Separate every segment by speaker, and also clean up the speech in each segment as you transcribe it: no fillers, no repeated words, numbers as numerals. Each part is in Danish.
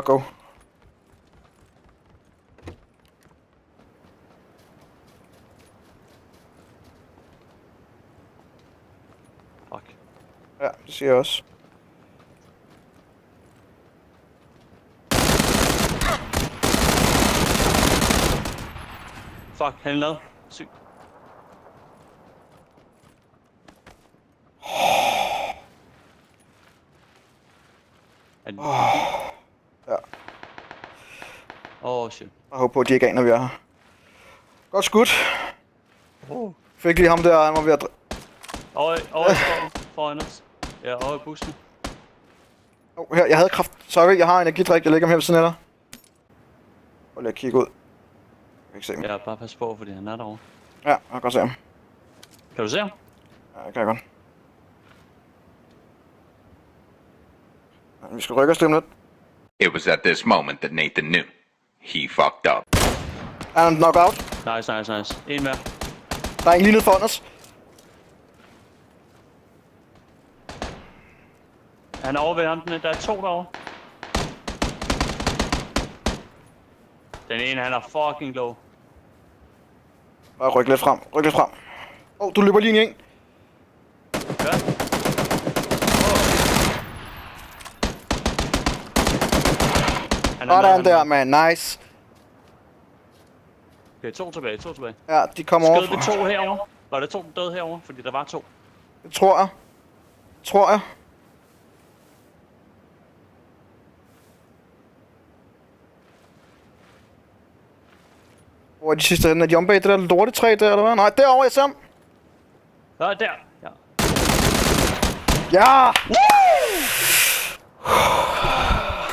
Speaker 1: Go.
Speaker 2: Fuck.
Speaker 1: Ja, det siger jeg også.
Speaker 2: Fuck, han er lavet. Sygt. Er det
Speaker 1: Ja.
Speaker 2: Shit.
Speaker 1: Jeg håber på, at de ikke aner, vi er her. Godt skudt. Fik lige ham der, han var ved at
Speaker 2: Over i skoven foran os. Ja, over i bussen.
Speaker 1: her, jeg havde kraft. Sorry, jeg har energidrik, jeg lægger ham her ved siden af dig. Prøv lige at kigge ud. Jeg kan ikke se ham.
Speaker 2: Ja, bare pas på, fordi han er derovre.
Speaker 1: Ja, jeg kan godt se ham.
Speaker 2: Kan du se ham?
Speaker 1: Ja, det kan jeg godt. Ja, vi skal rykke os lidt.
Speaker 3: It was at this moment that Nathan knew. He fucked up.
Speaker 1: Er han knock out?
Speaker 2: Nice. En mere.
Speaker 1: Der er en lige nede foran os.
Speaker 2: Han er over ved ham. Der er 2 derovre. Den ene, han er fucking low.
Speaker 1: Bare ryk lidt frem. Du løber lige ind i en.
Speaker 2: Ja.
Speaker 1: Sådan der, man. Nice.
Speaker 2: Okay, 2 tilbage.
Speaker 1: Ja, de kommer over.
Speaker 2: Skød vi 2 herovre? Var det 2 døde herovre? Fordi der var 2.
Speaker 1: Det tror jeg. Hvor er de sidste henne? Er de om bag det der lortetræ der, eller hvad? Nej, derovre, jeg ser ham.
Speaker 2: Ja, der. Ja.
Speaker 1: Ja!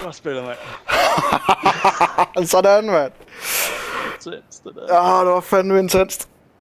Speaker 2: Godt spillet, mand.
Speaker 1: Sådan, mand.
Speaker 2: Det der.
Speaker 1: Ja, det var fandme intenst.